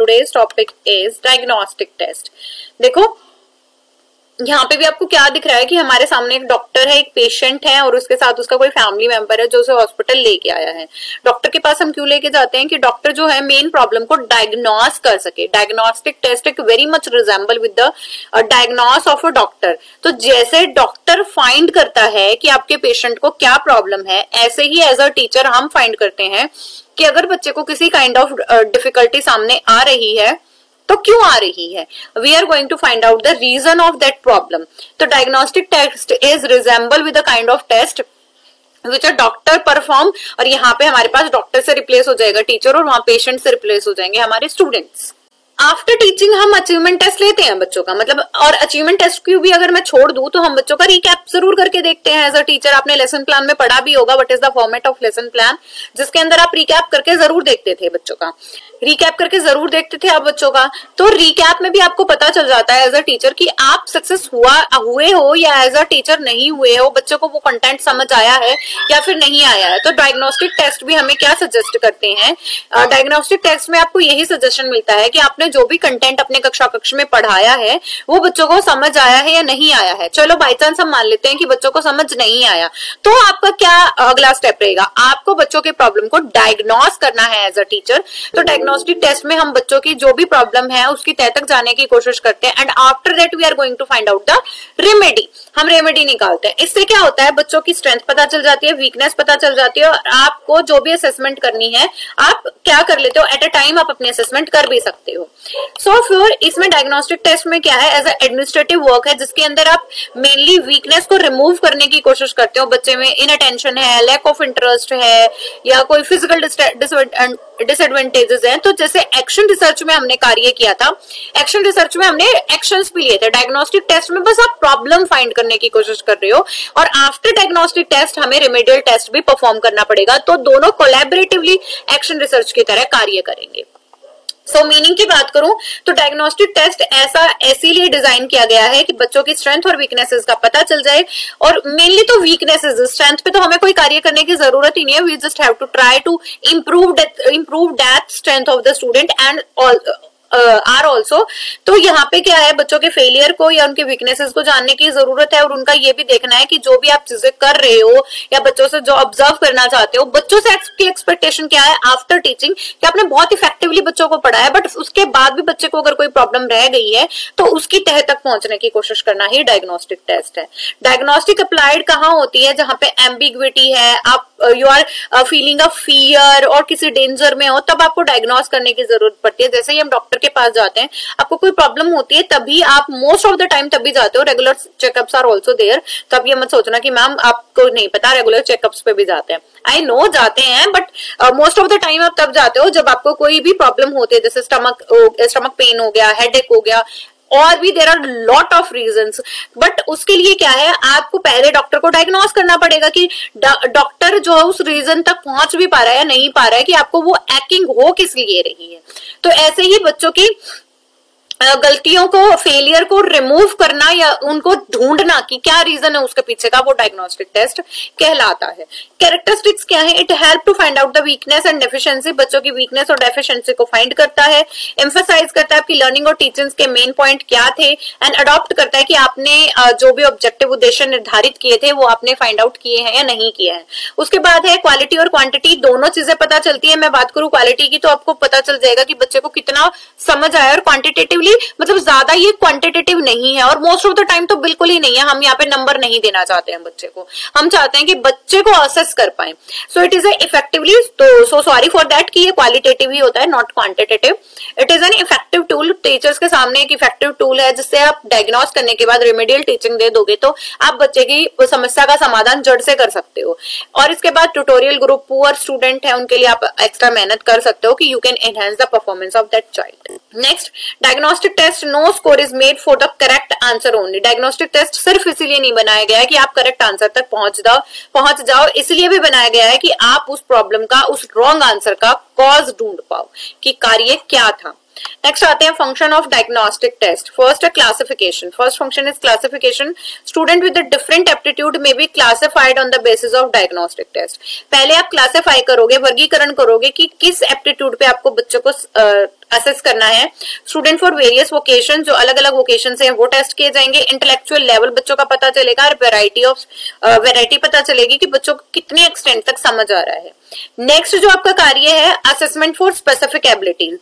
today's topic is diagnostic test. देखो यहाँ पे भी आपको क्या दिख रहा है कि हमारे सामने एक डॉक्टर है, एक पेशेंट है और उसके साथ उसका कोई फैमिली मेंबर है जो उसे हॉस्पिटल लेके आया है। डॉक्टर के पास हम क्यों लेके जाते हैं कि डॉक्टर जो है मेन प्रॉब्लम को डायग्नोस कर सके। डायग्नोस्टिक टेस्ट एक very much resemble with the diagnose of a doctor. तो जैसे डॉक्टर फाइंड करता है कि आपके पेशेंट को क्या प्रॉब्लम है, ऐसे ही एज अ टीचर हम फाइंड करते हैं कि अगर बच्चे को किसी काइंड ऑफ डिफिकल्टी सामने आ रही है तो क्यों आ रही है। We are going to find out the reason of that problem. तो diagnostic test is resemble with the kind of test which a doctor perform. और यहाँ पे हमारे पास डॉक्टर से रिप्लेस हो जाएगा टीचर और वहां पेशेंट से रिप्लेस हो जाएंगे हमारे स्टूडेंट्स। आफ्टर टीचिंग हम अचीवमेंट टेस्ट लेते हैं बच्चों का, मतलब और अचीवमेंट टेस्ट की भी अगर मैं छोड़ दूं तो हम बच्चों का रिकैप जरूर करके देखते हैं एज अ टीचर। आपने लेसन प्लान में पढ़ा भी होगा what is the format of lesson plan, जिसके अंदर आप रिकैप करके जरूर देखते थे बच्चों का, रिकैप करके जरूर देखते थे आप बच्चों का। तो रिकैप में भी आपको पता चल जाता है एज अ टीचर कि आप सक्सेस हुए हो या एज अ टीचर नहीं हुए हो, बच्चों को वो कंटेंट समझ आया है या फिर नहीं आया है। तो डायग्नोस्टिक टेस्ट भी हमें क्या सजेस्ट करते हैं, डायग्नोस्टिक टेस्ट में आपको यही सजेशन मिलता है कि आपने जो भी कंटेंट अपने कक्ष में पढ़ाया है वो बच्चों को समझ आया है या नहीं आया है। चलो बाई चांस हम मान लेते हैं कि बच्चों को समझ नहीं आया, तो आपका क्या अगला स्टेप रहेगा, आपको बच्चों के प्रॉब्लम को डायग्नोस करना है एज अ टीचर। तो डायग्नोस्टिक टेस्ट में हम बच्चों की जो भी प्रॉब्लम है उसकी तह तक जाने की कोशिश करते हैं and after that we are going to find out the remedy. हम रेमेडी निकालते हैं। इससे क्या होता है, बच्चों की स्ट्रेंथ पता चल जाती है, वीकनेस पता चल जाती है और आपको जो भी असेसमेंट करनी है आप क्या कर लेते हो, एट अ टाइम आप अपनी असेसमेंट कर भी सकते हो। सो फिर इसमें डायग्नोस्टिक टेस्ट में क्या है, एज अ एडमिनिस्ट्रेटिव वर्क है जिसके अंदर आप मेनली वीकनेस को रिमूव करने की कोशिश करते हो। बच्चे में इनअटेंशन है, लैक ऑफ इंटरेस्ट है या कोई फिजिकल डिसएडवांटेजेस हैं। तो जैसे एक्शन रिसर्च में हमने कार्य किया था, एक्शन रिसर्च में हमने एक्शंस भी लिए थे। डायग्नोस्टिक टेस्ट में बस आप प्रॉब्लम फाइंड करने की कोशिश कर रहे हो और आफ्टर डायग्नोस्टिक टेस्ट हमें रेमेडियल टेस्ट भी परफॉर्म करना पड़ेगा। तो दोनों कोलैबोरेटिवली एक्शन रिसर्च की तरह कार्य करेंगे। सो मीनिंग की बात करूं तो डायग्नोस्टिक टेस्ट ऐसा इसीलिए डिजाइन किया गया है कि बच्चों की स्ट्रेंथ और वीकनेसेस का पता चल जाए। और मेनली तो वीकनेसेस, स्ट्रेंथ पे तो हमें कोई कार्य करने की जरूरत ही नहीं है। We just have to try to improve that strength of the student and are also. तो यहाँ पे क्या है, बच्चों के फेलियर को या उनके वीकनेसेस को जानने की जरूरत है और उनका ये भी देखना है कि जो भी आप चीजें कर रहे हो या बच्चों से जो ऑब्जर्व करना चाहते हो, बच्चों से की एक्सपेक्टेशन क्या है आफ्टर टीचिंग, कि आपने बहुत इफेक्टिवली बच्चों को पढ़ाया बट उसके बाद भी बच्चे को अगर कोई प्रॉब्लम रह गई है तो उसकी तह तक पहुंचने की कोशिश करना ही डायग्नोस्टिक टेस्ट है। डायग्नोस्टिक अप्लाइड कहाँ होती है, जहां पे एम्बिग्विटी है, आप you are feeling a fear और किसी डेंजर में हो, तब आपको डायग्नोस करने की जरूरत पड़ती है। जैसे ही हम डॉक्टर के पास जाते हैं, आपको कोई प्रॉब्लम होती है तभी आप मोस्ट ऑफ द टाइम तभी जाते हो। Regular checkups are also there. तो आप ये मत सोचना कि मैम आपको नहीं पता, रेगुलर चेकअप्स पे भी जाते हैं। आई नो जाते हैं but most of the time आप तब जाते हो जब आपको कोई भी प्रॉब्लम होती है, जैसे स्टमक पेन हो गया, हेडेक हो गया, और भी there are lot of reasons. But उसके लिए क्या है, आपको पहले डॉक्टर को डायग्नोस करना पड़ेगा कि डॉक्टर जो है उस रीजन तक पहुंच भी पा रहा है या नहीं पा रहा है, कि आपको वो एक्टिंग हो किस लिए रही है। तो ऐसे ही बच्चों की गलतियों को, फेलियर को रिमूव करना या उनको ढूंढना कि क्या रीजन है उसके पीछे का, वो डायग्नोस्टिक टेस्ट कहलाता है। कैरेक्टरिस्टिक्स क्या है, it help to find out the weakness and deficiency. बच्चों की वीकनेस और डेफिशिएंसी को फाइंड करता है। एम्फसाइज करता है आपकी लर्निंग और टीचिंग के मेन पॉइंट क्या थे एंड अडॉप्ट करता है कि आपने जो भी ऑब्जेक्टिव उद्देश्य निर्धारित किए थे वो आपने फाइंड आउट किए हैं या नहीं किए हैं। उसके बाद है क्वालिटी और क्वांटिटी, दोनों चीजें पता चलती है। मैं बात करूं क्वालिटी की तो आपको पता चल जाएगा कि बच्चे को कितना समझ आया, और क्वांटिटेटिवली मतलब ज्यादा ये क्वांटिटेटिव नहीं है और मोस्ट ऑफ द टाइम तो बिल्कुल ही नहीं है। हम यहाँ पे नंबर नहीं देना चाहते हैं बच्चे को, हम चाहते हैं कि बच्चे को असेस कर पाए। सो इट इज इफेक्टिवली, तो सो सॉरी फॉर दैट कि ये क्वालिटेटिव ही होता है, not quantitative. It is an effective tool, teachers के सामने एक इफेक्टिव टूल है जिससे आप डायग्नोस करने के बाद रेमेडियल टीचिंग दे दोगे तो आप बच्चे की समस्या का समाधान जड़ से कर सकते हो। और इसके बाद ट्यूटोरियल ग्रुप, पुअर स्टूडेंट है उनके लिए आप एक्स्ट्रा मेहनत कर सकते हो कि you can enhance the performance of that child. Next, diagnostic test no score is made for the correct answer only. Diagnostic test सिर्फ इसीलिए नहीं बनाया गया है कि आप करेक्ट आंसर तक पहुंच जाओ, इसलिए भी बनाया गया है कि आप उस प्रॉब्लम का, उस रॉन्ग आंसर का कॉज ढूंढ पाओ कि कार्य क्या था। नेक्स्ट आते हैं function of diagnostic test. First है classification. First function is classification. Student with different aptitude may be classified on the basis of diagnostic test. पहले आप क्लासिफाई करोगे, वर्गीकरण करोगे कि किस एप्टीट्यूड पे आपको बच्चों को असेस करना है। स्टूडेंट फॉर वेरियस वोकेशन, जो अलग अलग वोकेशन है वो टेस्ट किए जाएंगे। इंटेलेक्चुअल लेवल बच्चों का पता चलेगा और वैरायटी पता चलेगी कि बच्चों को कितने एक्सटेंट तक समझ आ रहा है। नेक्स्ट जो आपका कार्य है assessment for specific abilities.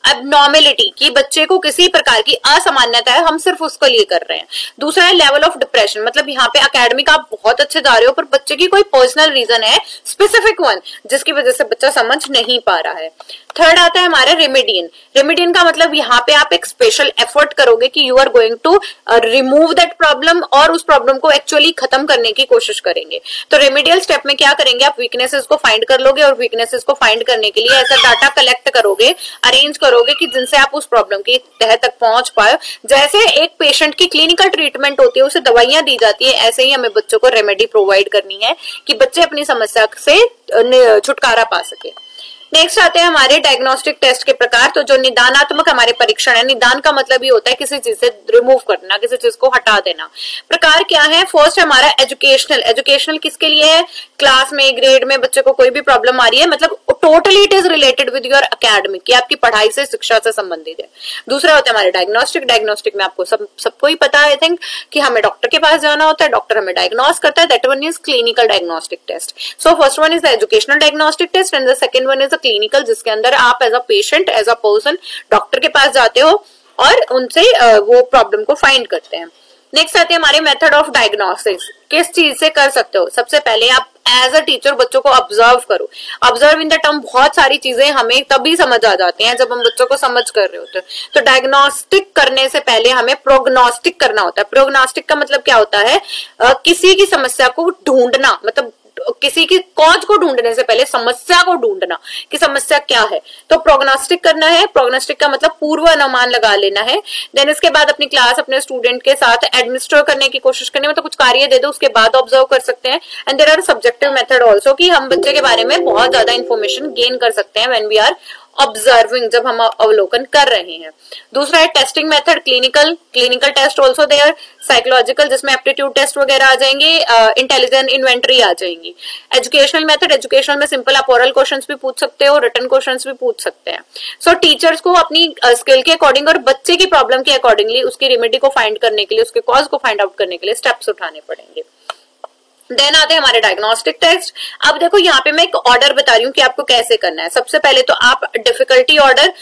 Abnormality कि बच्चे को किसी प्रकार की असामान्यता है, हम सिर्फ उसके लिए कर रहे हैं। दूसरा है लेवल ऑफ डिप्रेशन, मतलब यहाँ पे एकेडमिक आप बहुत अच्छे जा रहे हो पर बच्चे की कोई पर्सनल रीजन है, स्पेसिफिक वन, जिसकी वजह से बच्चा समझ नहीं पा रहा है। थर्ड आता है हमारा रेमेडियन। रेमेडियन का मतलब यहाँ पे आप एक स्पेशल एफर्ट करोगे कि you are going to remove that problem और उस प्रॉब्लम को एक्चुअली खत्म करने की कोशिश करेंगे। तो रेमेडियल स्टेप में क्या करेंगे, आप वीकनेसेस को फाइंड कर लोगे और वीकनेसेस को फाइंड करने के लिए ऐसा डाटा कलेक्ट करोगे, अरेंज करोगे कि जिनसे आप उस प्रॉब्लम की तह तक पहुंच पाए। जैसे एक पेशेंट की क्लिनिकल ट्रीटमेंट होती है, उसे दवाइयां दी जाती है, ऐसे ही हमें बच्चों को रेमेडी प्रोवाइड करनी है कि बच्चे अपनी समस्या से छुटकारा पा सके। नेक्स्ट आते हैं हमारे डायग्नोस्टिक टेस्ट के प्रकार। तो जो निदानात्मक हमारे परीक्षण है, निदान का मतलब ये होता है किसी चीज से रिमूव करना, किसी चीज को हटा देना। प्रकार क्या है, फर्स्ट हमारा एजुकेशनल। एजुकेशनल किसके लिए है, क्लास में ग्रेड में बच्चे को कोई भी प्रॉब्लम आ रही है, मतलब totally it is related with your academic, कि आपकी पढ़ाई से शिक्षा से संबंधित है। दूसरा होता है हमारे डायग्नोस्टिक। डायग्नोस्टिक में आपको सबको ही पता है आई थिंक कि हमें डॉक्टर के पास जाना होता है, डॉक्टर हमें डायग्नोस करता है, that one is clinical diagnostic test. So first one is the educational diagnostic test and the second one is clinical, जिसके अंदर आप as a patient, as a person doctor के पास जाते हो और उनसे वो प्रॉब्लम को फाइंड करते हैं। नेक्स्ट आते हैं हमारे मेथड ऑफ डायग्नोसिस। किस चीज से कर सकते हो, सबसे पहले आप एज अ टीचर बच्चों को ऑब्जर्व करो। ऑब्जर्व इन द टर्म, बहुत सारी चीजें हमें तभी समझ आ जाती हैं जब हम बच्चों को समझ कर रहे होते हैं। तो डायग्नोस्टिक करने से पहले हमें प्रोग्नोस्टिक करना होता है। प्रोग्नोस्टिक का मतलब क्या होता है, किसी की समस्या को ढूंढना, मतलब किसी की कॉज को ढूंढने से पहले समस्या को ढूंढना कि समस्या क्या है, तो प्रोग्नोस्टिक करना है। प्रोग्नोस्टिक का मतलब पूर्व अनुमान लगा लेना है। देन इसके बाद अपनी क्लास अपने स्टूडेंट के साथ एडमिनिस्टर करने की कोशिश करनी, मतलब कुछ कार्य दे दो, उसके बाद ऑब्जर्व कर सकते हैं। And there are subjective method also, कि हम बच्चे के बारे में बहुत ज्यादा इंफॉर्मेशन गेन कर सकते हैं व्हेन वी आर ऑब्जर्विंग, जब हम अवलोकन कर रहे हैं। दूसरा है testing method, clinical test also there, psychological जिसमें एप्टीट्यूड टेस्ट वगैरह आ जाएंगे, इंटेलिजेंट इन्वेंटरी आ जाएंगी। एजुकेशनल मेथड, एजुकेशनल में सिंपल आप ओरल क्वेश्चंस भी पूछ सकते हो, रिटन क्वेश्चंस भी पूछ सकते हैं। सो टीचर्स को अपनी स्किल के अकॉर्डिंग और बच्चे की प्रॉब्लम के अकॉर्डिंगली उसकी रेमेडी को फाइंड करने के लिए, उसके कॉज को फाइंड आउट करने के लिए स्टेप्स उठाने पड़ेंगे। देन आते हैं हमारे डायग्नोस्टिक टेस्ट। अब देखो यहाँ पे मैं एक ऑर्डर बता रही हूँ कि आपको कैसे करना है। सबसे पहले तो आप डिफिकल्टी ऑर्डर,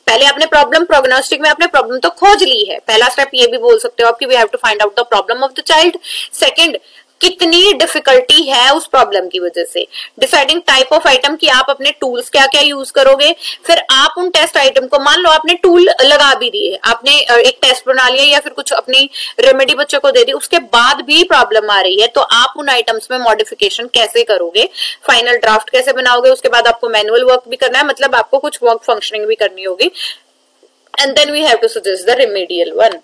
पहले आपने प्रॉब्लम, प्रोग्नोस्टिक में आपने प्रॉब्लम तो खोज ली है, पहला स्टेप ये भी बोल सकते हो आप कि we have to find out the problem of the child. Second, कितनी डिफिकल्टी है उस प्रॉब्लम की वजह से। डिसाइडिंग टाइप ऑफ आइटम कि आप अपने टूल्स क्या क्या यूज करोगे। फिर आप उन टेस्ट आइटम को, मान लो आपने टूल लगा भी दिए, आपने एक टेस्ट बना लिया या फिर कुछ अपनी रेमेडी बच्चों को दे दी, उसके बाद भी प्रॉब्लम आ रही है, तो आप उन आइटम्स में मॉडिफिकेशन कैसे करोगे, फाइनल ड्राफ्ट कैसे बनाओगे। उसके बाद आपको मैनुअल वर्क भी करना है, मतलब आपको कुछ वर्क फंक्शनिंग भी करनी होगी। And then we have to suggest the remedial one.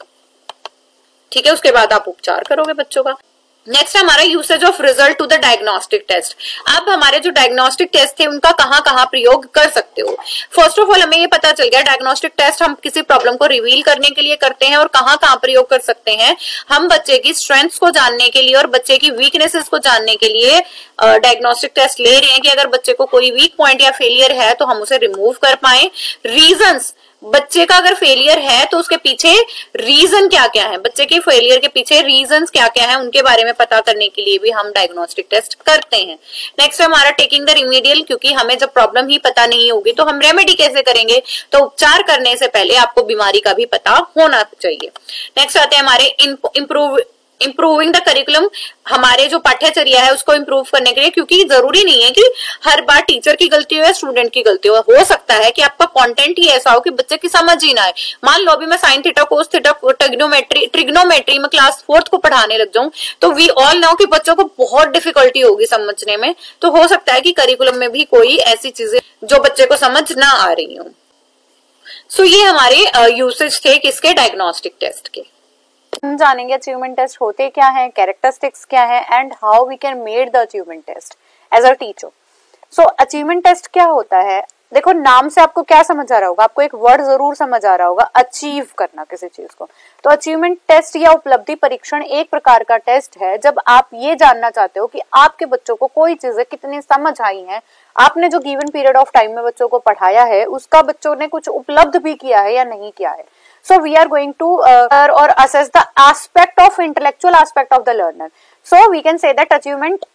ठीक है, उसके बाद आप उपचार करोगे बच्चों का। नेक्स्ट हमारा usage of result to the diagnostic test. अब हमारे जो डायग्नोस्टिक टेस्ट थे उनका कहाँ कहाँ प्रयोग कर सकते हो। फर्स्ट ऑफ ऑल हमें ये पता चल गया डायग्नोस्टिक टेस्ट हम किसी प्रॉब्लम को रिवील करने के लिए करते हैं और कहाँ कहाँ प्रयोग कर सकते हैं। हम बच्चे की स्ट्रेंथ्स को जानने के लिए और बच्चे की वीकनेसेस को जानने के लिए डायग्नोस्टिक टेस्ट ले रहे हैं कि अगर बच्चे को कोई वीक पॉइंट या फेलियर है तो हम उसे रिमूव कर पाए। रीजंस, बच्चे का अगर फेलियर है तो उसके पीछे रीजन क्या क्या है, बच्चे के फेलियर के पीछे रीजंस क्या क्या है, उनके बारे में पता करने के लिए भी हम डायग्नोस्टिक टेस्ट करते हैं। नेक्स्ट हमारा टेकिंग द रिमेडियल, क्योंकि हमें जब प्रॉब्लम ही पता नहीं होगी तो हम रेमेडी कैसे करेंगे, तो उपचार करने से पहले आपको बीमारी का भी पता होना चाहिए। नेक्स्ट आते हैं हमारे इम्प्रूविंग द करिकुलम, हमारे जो पाठ्यचर्या है उसको इम्प्रूव करने के लिए, क्योंकि जरूरी नहीं है कि हर बार टीचर की गलती हो या स्टूडेंट की गलती हो सकता है कि आपका कंटेंट ही ऐसा हो कि बच्चे की समझ ही ना आए। मान लो अभी मैं sine theta cos theta trigonometry में क्लास 4th को पढ़ाने लग जाऊं तो वी ऑल नो कि बच्चों को बहुत डिफिकल्टी होगी समझने में, तो हो सकता है कि करिकुलम में भी कोई ऐसी चीजें जो बच्चे को समझ ना आ रही हो। सो ये हमारे यूसेज थे किसके, डायग्नोस्टिक टेस्ट के। हम जानेंगे अचीवमेंट टेस्ट होते क्या है, कैरेक्टरिस्टिक्स क्या है and how we can made the achievement test as a teacher. So achievement test क्या होता है, देखो नाम से आपको क्या समझ आ रहा होगा, आपको एक वर्ड जरूर समझ आ रहा होगा, अचीव करना किसी चीज को। तो अचीवमेंट टेस्ट या उपलब्धि परीक्षण एक प्रकार का टेस्ट है जब आप ये जानना चाहते हो कि आपके बच्चों को कोई चीजें कितनी समझ आई हैं, आपने जो गिवन पीरियड ऑफ टाइम में बच्चों को पढ़ाया है उसका बच्चों ने कुछ उपलब्ध भी किया है या नहीं किया है। So we are going to or assess the aspect of intellectual aspect of the learner. So we can say that achievement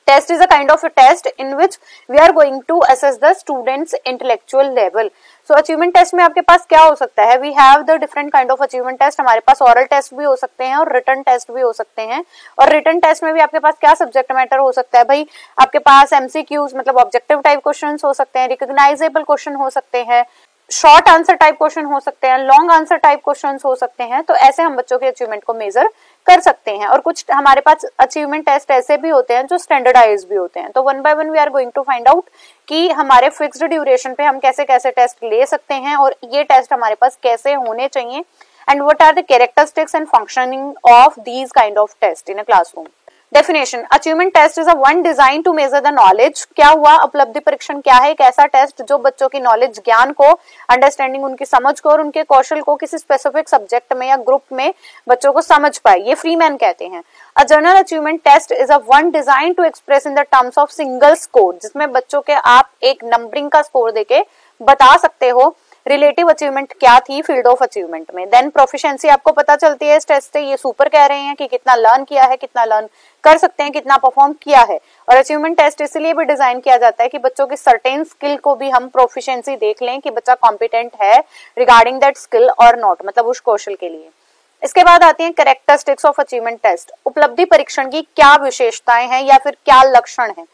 test is a kind of a test in which we are going to assess the students intellectual level. So achievement test में आपके पास क्या हो सकता है, we have the different kind of achievement test. हमारे पास oral test भी हो सकते हैं और written test भी हो सकते हैं। और written test में भी आपके पास क्या subject matter हो सकता है भाई, आपके पास MCQs मतलब objective type questions हो सकते हैं, recognizable question हो सकते हैं, शॉर्ट आंसर टाइप क्वेश्चन हो सकते हैं, लॉन्ग आंसर टाइप क्वेश्चन हो सकते हैं। तो ऐसे हम बच्चों के अचीवमेंट को मेजर कर सकते हैं। और कुछ हमारे पास अचीवमेंट टेस्ट ऐसे भी होते हैं जो स्टैंडर्डाइज भी होते हैं। तो one by one we are going to find out कि हमारे फिक्स्ड ड्यूरेशन पे हम कैसे कैसे टेस्ट ले सकते हैं और ये टेस्ट हमारे पास कैसे होने चाहिए, and what are the characteristics and functioning of these kind of test in a classroom. Definition, achievement test is a one design to measure the knowledge. क्या हुआ, उपलब्धि परीक्षण क्या है, एक ऐसा टेस्ट जो बच्चों की नॉलेज, ज्ञान को, अंडरस्टैंडिंग, उनकी समझ को और उनके कौशल को किसी स्पेसिफिक सब्जेक्ट में या ग्रुप में बच्चों को समझ पाए। ये फ्रीमैन कहते हैं। A general achievement test is a one design to express in the terms of single score, जिसमें बच्चों के आप एक नंबरिंग का स्कोर देके बता सकते हो रिलेटिव अचीवमेंट क्या थी फील्ड ऑफ अचीवमेंट में। देन प्रोफिशिएंसी आपको पता चलती है इस टेस्ट से, ये सुपर कह रहे हैं कि कितना लर्न किया है, कितना लर्न कर सकते हैं, कितना परफॉर्म किया है। और अचीवमेंट टेस्ट इसलिए भी डिजाइन किया जाता है कि बच्चों की सर्टेन स्किल को भी हम प्रोफिशिएंसी देख लें कि बच्चा कॉम्पिटेंट है रिगार्डिंग दैट स्किल और नॉट, मतलब उस कौशल के लिए। इसके बाद आती हैं कैरेक्टरिस्टिक्स ऑफ अचीवमेंट टेस्ट। उपलब्धि परीक्षण की क्या विशेषताएं हैं या फिर क्या लक्षण है।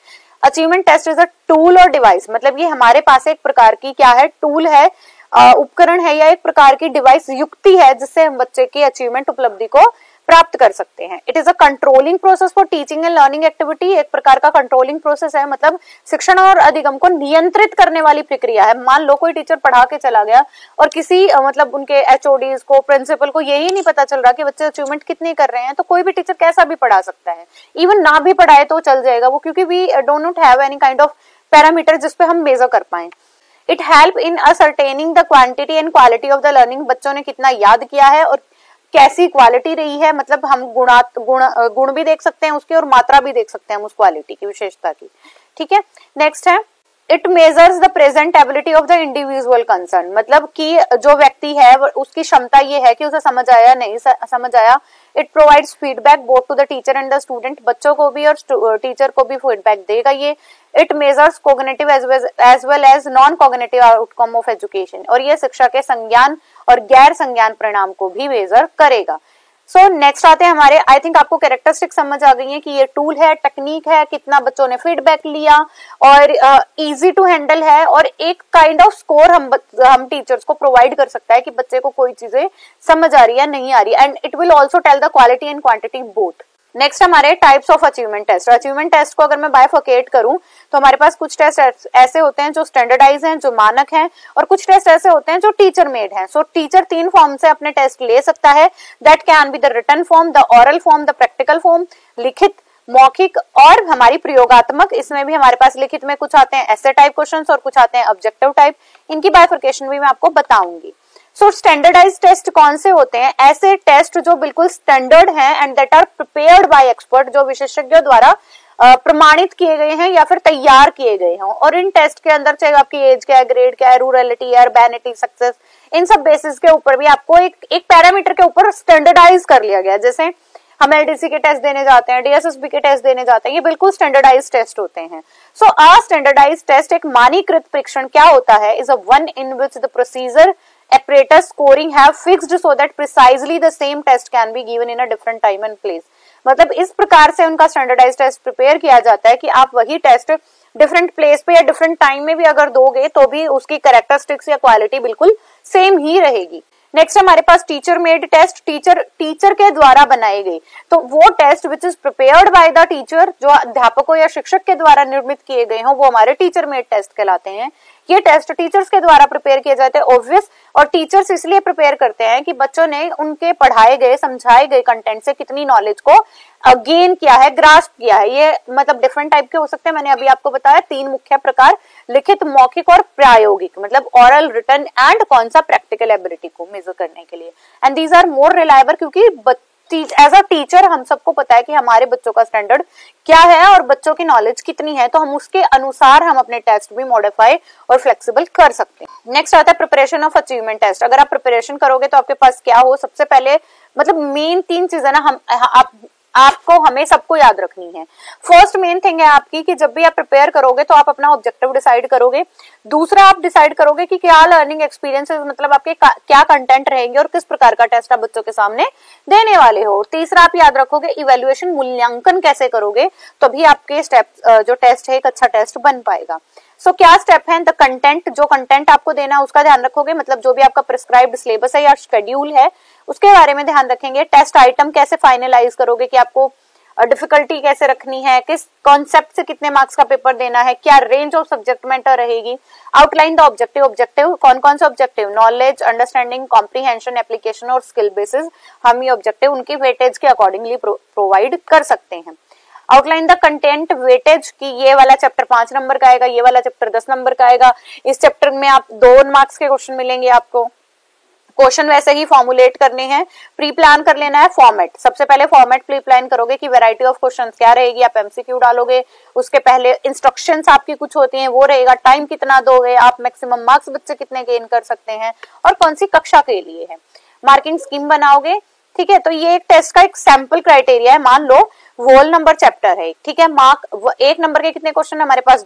Achievement test is a tool और डिवाइस, मतलब ये हमारे पास एक प्रकार की क्या है, टूल है, उपकरण है या एक प्रकार की डिवाइस, युक्ति है जिससे हम बच्चे की अचीवमेंट उपलब्धि को प्राप्त कर सकते हैं। It is a controlling process for teaching and learning activity, एक प्रकार का कंट्रोलिंग प्रोसेस है, मतलब शिक्षण और अधिगम को नियंत्रित करने वाली प्रक्रिया है। मान लो कोई टीचर पढ़ा के चला गया और किसी मतलब उनके एचओडीज को, प्रिंसिपल को यही नहीं पता चल रहा कि बच्चे अचीवमेंट कितनी कर रहे हैं, तो कोई भी टीचर कैसा भी पढ़ा सकता है, इवन ना भी पढ़ाए तो चल जाएगा वो, क्योंकि we don't not have any kind of parameter जिसपे हम मेजर कर पाए। It help in ascertaining the quantity and quality of the learning, बच्चों ने कितना याद किया है और कैसी क्वालिटी रही है, मतलब हम गुण भी देख सकते हैं उसके और मात्रा भी देख सकते हैं हम उस क्वालिटी की, विशेषता की। ठीक है, नेक्स्ट है it measures the present ability of the individual concern, मतलब कि जो व्यक्ति है उसकी क्षमता ये है कि उसे समझ आया नहीं समझ आया। It provides feedback both to the teacher and the student, बच्चों को भी और टीचर को भी फीडबैक देगा ये। It measures cognitive as well as non cognitive outcome of education, और ये शिक्षा के संज्ञान और गैर संज्ञान परिणाम को भी मेजर करेगा। सो नेक्स्ट आते हैं हमारे, आई थिंक आपको कैरेक्टरिस्टिक समझ आ गई है कि ये टूल है, टेक्निक है, कितना बच्चों ने फीडबैक लिया और इजी टू हैंडल है, और एक काइंड ऑफ स्कोर हम टीचर्स को प्रोवाइड कर सकता है कि बच्चे को कोई चीजें समझ आ रही है नहीं आ रही, and it will also tell the quality and quantity both. Next हमारे types of achievement test. Achievement test को अगर मैं बाइफर्केट करूं तो हमारे पास कुछ टेस्ट ऐसे होते हैं जो स्टैंडर्डाइज हैं, जो मानक हैं, और कुछ टेस्ट ऐसे होते हैं जो टीचर मेड हैं। सो टीचर 3 फॉर्म से अपने टेस्ट ले सकता है, that can be the written form, the oral form, the practical form, लिखित, मौखिक और हमारी प्रयोगात्मक। इसमें भी हमारे पास लिखित में कुछ आते हैं ऐसे टाइप क्वेश्चंस और कुछ आते हैं ऑब्जेक्टिव टाइप, इनकी बाइफर्केशन भी मैं आपको बताऊंगी। सो स्टैंडर्डाइज टेस्ट कौन से होते हैं, ऐसे टेस्ट जो बिल्कुल स्टैंडर्ड हैं and that are prepared by expert, जो विशेषज्ञों द्वारा प्रमाणित किए गए हैं या फिर तैयार किए गए हों। और इन टेस्ट के अंदर चाहे आपकी एज क्या है, ग्रेड क्या है, रूरलिटी, अर्बैनिटी, सक्सेस, इन सब बेसिस के ऊपर भी आपको एक पैरामीटर के ऊपर स्टैंडर्डाइज कर लिया गया। जैसे हम एलडीसी के टेस्ट देने जाते हैं, डीएसएसबी के टेस्ट देने जाते हैं, ये बिल्कुल स्टैंडर्डाइज टेस्ट होते हैं। सो अ स्टैंडर्डाइज टेस्ट, एक मानकीकृत परीक्षण क्या होता है, is a one in which the procedure apparatus scoring have fixed so that precisely the same test can be given in a different time and place। मतलब इस प्रकार से उनका स्टैंडर्डाइज टेस्ट प्रिपेयर किया जाता है कि आप वही टेस्ट डिफरेंट प्लेस पे या डिफरेंट टाइम में भी अगर दोगे तो भी उसकी कैरेक्टरिस्टिक्स या क्वालिटी बिल्कुल सेम ही रहेगी। नेक्स्ट हमारे पास टीचर मेड टेस्ट, टीचर के द्वारा बनाई गई, तो वो test which is prepared by the teacher, जो अध्यापकों या शिक्षक के द्वारा निर्मित किए गए हों, वो हमारे टीचर मेड टेस्ट कहलाते हैं। ये टेस्ट टीचर्स के द्वारा प्रिपेयर किए जाते हैं, ऑब्वियस, और टीचर्स इसलिए प्रिपेयर करते हैं कि बच्चों ने उनके पढ़ाए गए समझाए गए कंटेंट से कितनी नॉलेज को गेन किया है, ग्रास्प किया है। ये मतलब डिफरेंट टाइप के हो सकते हैं, मैंने अभी आपको बताया 3 मुख्य प्रकार, लिखित, मौखिक और प्रायोगिक, मतलब ऑरल, रिटन एंड कौन सा प्रैक्टिकल एबिलिटी को मेजर करने के लिए। And these are more reliable, क्योंकि एज अ टीचर हम सबको पता है कि हमारे बच्चों का स्टैंडर्ड क्या है और बच्चों की नॉलेज कितनी है, तो हम उसके अनुसार हम अपने टेस्ट भी मॉडिफाई और फ्लेक्सिबल कर सकते हैं। नेक्स्ट आता है प्रिपरेशन ऑफ अचीवमेंट टेस्ट। अगर आप प्रिपरेशन करोगे तो आपके पास क्या हो, सबसे पहले मतलब मेन 3 चीजें ना आपको हमें सबको याद रखनी है। फर्स्ट मेन थिंग है आपकी कि जब भी आप प्रिपेयर करोगे तो आप अपना ऑब्जेक्टिव डिसाइड करोगे। दूसरा आप डिसाइड करोगे कि क्या लर्निंग एक्सपीरियंसेस, मतलब आपके क्या कंटेंट रहेंगे और किस प्रकार का टेस्ट आप बच्चों के सामने देने वाले हो। तीसरा आप याद रखोगे इवैल्यूएशन, मूल्यांकन कैसे करोगे, तभी आपके स्टेप जो टेस्ट है एक अच्छा टेस्ट बन पाएगा। सो क्या स्टेप है, द कंटेंट, जो कंटेंट आपको देना है उसका ध्यान रखोगे, मतलब जो भी आपका प्रिस्क्राइब्ड सिलेबस है या शेड्यूल है उसके बारे में ध्यान रखेंगे। टेस्ट आइटम कैसे फाइनलाइज करोगे कि आपको डिफिकल्टी कैसे रखनी है, किस कॉन्सेप्ट से कितने मार्क्स का पेपर देना है, क्या रेंज ऑफ सब्जेक्ट मैटर रहेगी। आउटलाइन द ऑब्जेक्टिव, ऑब्जेक्टिव कौन कौन से objective, knowledge, understanding, comprehension, application और स्किल बेसिस, हम ये ऑब्जेक्टिव उनकी वेटेज के अकॉर्डिंगली प्रोवाइड कर सकते हैं। आउटलाइन द कंटेंट वेटेज की ये वाला चैप्टर 5 नंबर का आएगा, ये वाला चैप्टर 10 नंबर का आएगा, इस चैप्टर में आप 2 मार्क्स के क्वेश्चन मिलेंगे आपको। क्वेश्चन वैसे ही फॉर्मुलेट करने हैं, प्री प्लान कर लेना है फॉर्मेट। सबसे पहले फॉर्मेट प्री प्लान करोगे कि वैरायटी ऑफ क्वेश्चंस क्या रहेगी, आप एमसीक्यू डालोगे, उसके पहले इंस्ट्रक्शंस आपकी कुछ होती हैं वो रहेगा, टाइम कितना दोगे, आप मैक्सिमम मार्क्स बच्चे कितने गेन कर सकते हैं और कौन सी कक्षा के लिए है, मार्किंग स्कीम बनाओगे। ठीक है, तो ये एक टेस्ट का एक सैंपल क्राइटेरिया है। मान लो होल नंबर चैप्टर है, ठीक है, मार्क 1 नंबर के कितने क्वेश्चन है हमारे पास,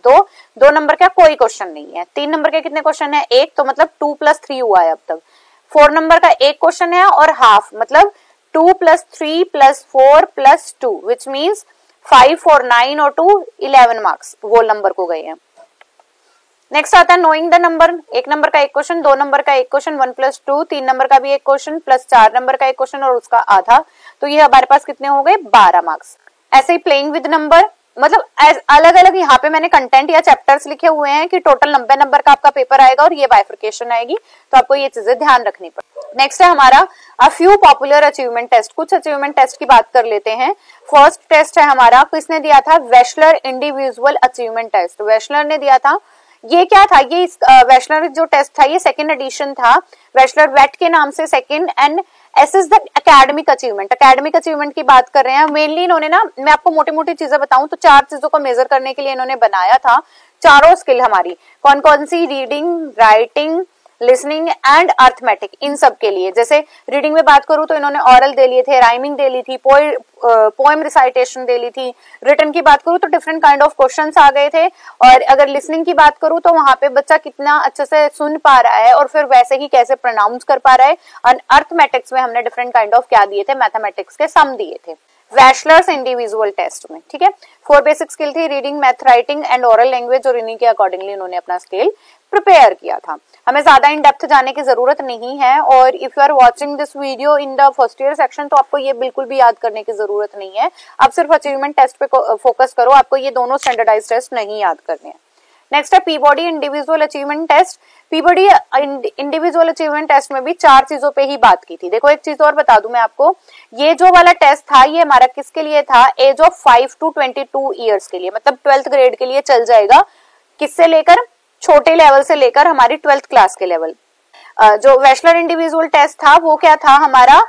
2 नंबर का कोई क्वेश्चन नहीं है, 3 नंबर के कितने क्वेश्चन है, 1, तो मतलब 2 + 3 हुआ है अब तक। 4 नंबर का 1 क्वेश्चन है और हाफ, मतलब 2 + 3 + 4 + 2 विच मीन्स 5 4 9 और 2 11 मार्क्स होल नंबर को गए हैं। नेक्स्ट आता है नोइंग द नंबर, 1 नंबर का 1 क्वेश्चन, 2 नंबर का 1 क्वेश्चन, 1 + 2, 3 नंबर का भी 1 क्वेश्चन प्लस 4 नंबर का 1 क्वेश्चन और उसका आधा, तो ये हमारे पास कितने हो गए, 12 मार्क्स। ऐसे ही प्लेइंग विद नंबर, मतलब अलग अलग यहाँ पे मैंने कंटेंट या चैप्टर्स लिखे हुए हैं कि टोटल 90 नंबर का आपका पेपर आएगा और ये बाइफर्केशन आएगी, तो आपको ये चीजें ध्यान रखनी पड़ेगी। नेक्स्ट है हमारा a few popular achievement test. कुछ अचीवमेंट टेस्ट की बात कर लेते हैं। फर्स्ट टेस्ट है हमारा, किसने दिया था, वेशलर इंडिविजुअल अचीवमेंट टेस्ट, वेशलर ने दिया था। ये क्या था, ये वेशलर जो टेस्ट था ये 2nd एडिशन था, वेशलर वेट के नाम से 2nd, and S is the academic achievement. Academic achievement की बात कर रहे हैं मेनली इन्होंने ना, मैं आपको मोटी मोटी चीजें बताऊं तो 4 चीजों को मेजर करने के लिए इन्होंने बनाया था। चारों स्किल हमारी कौन कौन सी, reading, writing, listening and arithmetic, इन सब के लिए। जैसे रीडिंग में बात करूं तो इन्होंने ऑरल दे लिए थे, राइमिंग दे ली थी, पोएम रिसाइटेशन दे ली थी। रिटन की बात करूं तो डिफरेंट काइंड ऑफ क्वेश्चंस आ गए थे, और अगर लिसनिंग की बात करूं तो वहां पे बच्चा कितना अच्छे से सुन पा रहा है और फिर वैसे ही कैसे प्रोनाउंस कर पा रहा है। और अर्थमेटिक्स में हमने डिफरेंट काइंड ऑफ क्या दिए थे, मैथमेटिक्स के सम दिए थे वेशलर्स इंडिविजुअल टेस्ट में। ठीक है, 4 बेसिक स्किल थी, reading, math, writing and oral language, और इन्हीं के अकॉर्डिंगली उन्होंने अपना स्केल प्रिपेयर किया था। हमें ज्यादा इन डेप्थ जाने की जरूरत नहीं है, और if you are watching this video in the first year section तो आपको ये बिल्कुल भी याद करने की जरूरत नहीं है। आप सिर्फ अचीवमेंट टेस्ट पे फोकस करो, आपको ये दोनों स्टैंडर्डाइज्ड टेस्ट नहीं याद करने हैं। नेक्स्ट है Peabody individual achievement test. Peabody individual achievement test में भी 4 चीजों पे ही बात की थी। देखो एक चीज और बता दूं मैं आपको, ये जो वाला टेस्ट था ये हमारा किसके लिए था, एज ऑफ 5 to 22 ईयर्स के लिए, मतलब 12th ग्रेड के लिए चल जाएगा। किससे लेकर, छोटे लेवल से लेकर हमारी 12th क्लास के लेवल। जो वेशलर इंडिविजुअल टेस्ट था वो क्या था हमारा,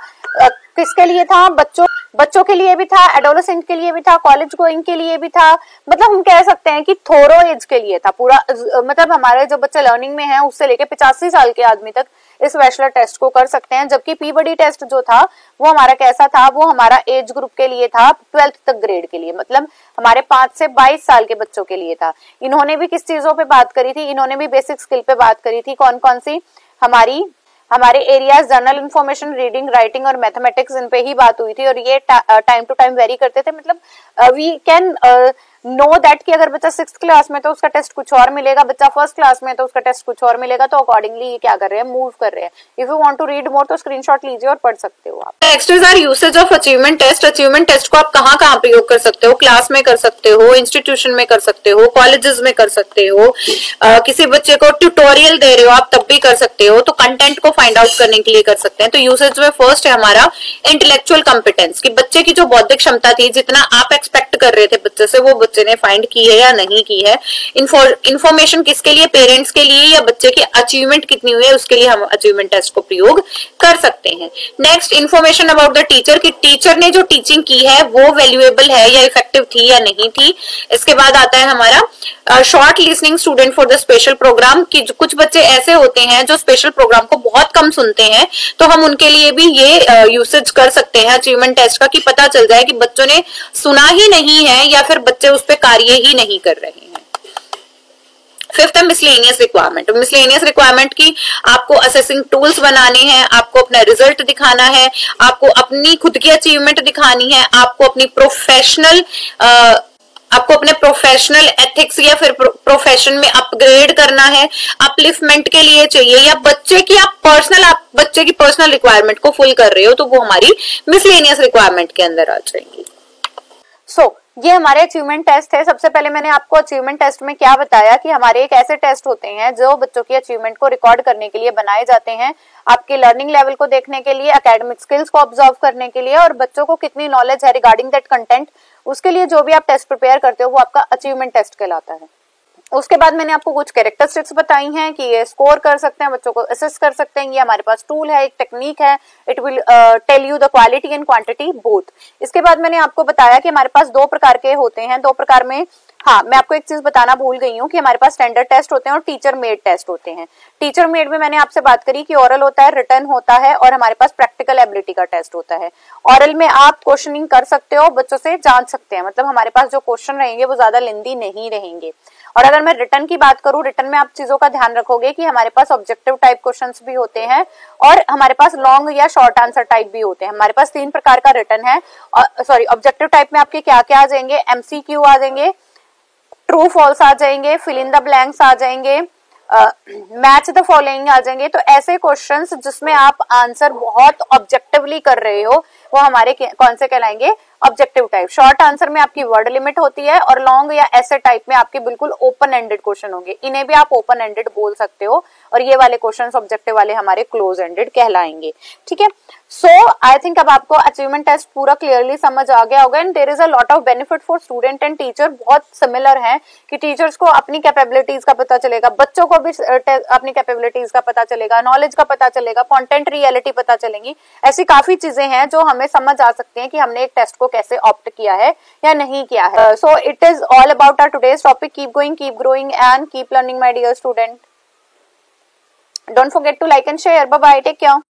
किसके लिए था, बच्चों के लिए भी था, एडोलेसेंट के लिए भी था, कॉलेज गोइंग के लिए भी था, मतलब हम कह सकते हैं कि थोरो एज के लिए था पूरा। मतलब हमारे जो बच्चे लर्निंग में हैं उससे लेके 85 साल के आदमी तक इस वेशलर टेस्ट को कर सकते हैं। जबकि पीबॉडी टेस्ट जो था वो हमारा कैसा था, वो हमारा एज ग्रुप के लिए था 12th तक ग्रेड के लिए, मतलब हमारे 5 से 22 साल के बच्चों के लिए था। इन्होंने भी किस चीजों पे बात करी थी, इन्होंने भी बेसिक स्किल पे बात करी थी। कौन कौन सी, हमारे areas journal information, reading, writing और मैथमेटिक्स, इन पे ही बात हुई थी। और ये टाइम टू टाइम वेरी करते थे, मतलब वी कैन नो दैट कि अगर बच्चा 6th क्लास में तो उसका टेस्ट कुछ और मिलेगा, बच्चा 1st क्लास में तो उसका टेस्ट कुछ और मिलेगा, तो अकॉर्डिंगली ये क्या कर रहे हैं, मूव कर रहे हैं। If you want to read more तो स्क्रीनशॉट लीजिए और पढ़ सकते हो आप। Next is our usage of achievement test. Achievement test को आप कहाँ कहाँ प्रयोग कर सकते हो? क्लास में कर सकते हो, इंस्टीट्यूशन में कर सकते हो, कॉलेजेस में कर सकते हो, किसी बच्चे को ट्यूटोरियल दे रहे हो आप तब भी कर सकते हो, तो कंटेंट को फाइंड आउट करने के लिए कर सकते हैं। तो यूसेज में फर्स्ट है हमारा इंटेलेक्चुअल कॉम्पिटेंस, कि बच्चे की जो बौद्धिक क्षमता थी, जितना आप एक्सपेक्ट कर रहे थे बच्चे से, वो बच्चे ने फाइंड की है या नहीं की है। इंफॉर्मेशन किसके लिए? पेरेंट्स के लिए, या बच्चे की अचीवमेंट कितनी हुई है उसके लिए हम अचीवमेंट टेस्ट को प्रयोग कर सकते हैं। Next, information about the teacher, कि टीचर ने जो टीचिंग की है वो वैल्यूएबल है या इफेक्टिव थी या नहीं थी। इसके बाद आता है हमारा short listening student for the special program, कि कुछ बच्चे ऐसे होते हैं जो स्पेशल प्रोग्राम को बहुत कम सुनते हैं, तो हम उनके लिए भी ये यूसेज कर सकते हैं अचीवमेंट टेस्ट का, कि पता चल जाए कि बच्चों ने सुना ही नहीं है या फिर बच्चे उस पर कार्य ही नहीं कर रहे हैं। फिफ्थ है मिसलेनियस रिक्वायरमेंट। मिसलेनियस रिक्वायरमेंट की आपको असेसिंग टूल्स बनाने हैं, आपको अपना रिजल्ट दिखाना है, आपको अपनी खुद की अचीवमेंट दिखानी है, आपको अपनी आपको अपने प्रोफेशनल एथिक्स या फिर प्रोफेशन में अपग्रेड करना है, अपलिफ्टमेंट के लिए चाहिए, या बच्चे की आप बच्चे की पर्सनल रिक्वायरमेंट को फुल कर रहे हो, तो वो हमारी मिसलेनियस रिक्वायरमेंट के अंदर आ जाएंगी। ये हमारे अचीवमेंट टेस्ट है। सबसे पहले मैंने आपको अचीवमेंट टेस्ट में क्या बताया कि हमारे एक ऐसे टेस्ट होते हैं जो बच्चों की अचीवमेंट को रिकॉर्ड करने के लिए बनाए जाते हैं, आपके लर्निंग लेवल को देखने के लिए, एकेडमिक स्किल्स को ऑब्जर्व करने के लिए, और बच्चों को कितनी नॉलेज है रिगार्डिंग दैट कंटेंट, उसके लिए जो भी आप टेस्ट प्रिपेयर करते हो वो आपका अचीवमेंट टेस्ट कहलाता है। उसके बाद मैंने आपको कुछ कैरेक्टरिस्टिक्स बताई हैं कि ये स्कोर कर सकते हैं, बच्चों को असेस कर सकते हैं, ये हमारे पास टूल है, एक टेक्निक है, it will tell you the quality and quantity both. इसके बाद मैंने आपको बताया कि हमारे पास 2 प्रकार के होते हैं, 2 प्रकार में, हाँ मैं आपको एक चीज बताना भूल गई हूँ कि हमारे पास स्टैंडर्ड टेस्ट होते हैं और टीचर मेड टेस्ट होते हैं। टीचर मेड में मैंने आपसे बात करी कि ओरल होता है, रिटन होता है, और हमारे पास प्रैक्टिकल एबिलिटी का टेस्ट होता है। ओरल में आप क्वेश्चनिंग कर सकते हो, बच्चों से जांच सकते हैं, मतलब हमारे पास जो क्वेश्चन रहेंगे वो ज्यादा लेंदी नहीं रहेंगे। और अगर मैं रिटर्न की बात करूं, रिटर्न में आप चीजों का ध्यान रखोगे कि हमारे पास ऑब्जेक्टिव टाइप क्वेश्चंस भी होते हैं और हमारे पास लॉन्ग या शॉर्ट आंसर टाइप भी होते हैं। हमारे पास 3 प्रकार का रिटर्न है, सॉरी ऑब्जेक्टिव टाइप में आपके क्या क्या आ जाएंगे, एमसीक्यू आ जाएंगे, ट्रू फॉल्स आ जाएंगे, फिल इन द ब्लैंक्स आ जाएंगे, मैच द फॉलोइंग आ जाएंगे। तो ऐसे क्वेश्चंस जिसमें आप आंसर बहुत ऑब्जेक्टिवली कर रहे हो वो हमारे कौन से कहलाएंगे, ऑब्जेक्टिव टाइप। शॉर्ट आंसर में आपकी वर्ड लिमिट होती है और लॉन्ग या ऐसे टाइप में आपके बिल्कुल ओपन एंडेड क्वेश्चन होंगे, इन्हें भी आप ओपन एंडेड बोल सकते हो, और ये वाले क्वेश्चंस ऑब्जेक्टिव वाले हमारे क्लोज एंडेड कहलाएंगे। ठीक है, सो आई थिंक अब आपको अचीवमेंट टेस्ट पूरा क्लियरली समझ आ गया होगा, and there is a lot of benefit for student and teacher. बहुत सिमिलर है कि टीचर्स को अपनी कैपेबिलिटीज का पता चलेगा, बच्चों को भी अपनी कैपेबिलिटीज का पता चलेगा, नॉलेज का पता चलेगा, कंटेंट रियलिटी पता चलेगी। ऐसी काफी चीजें हैं जो हमें समझ आ सकते हैं कि हमने एक टेस्ट को कैसे ऑप्ट किया है या नहीं किया है। So it is all about our today's topic. Keep going, keep growing and keep learning my dear student. Don't forget to like and share. Bye bye. Take care.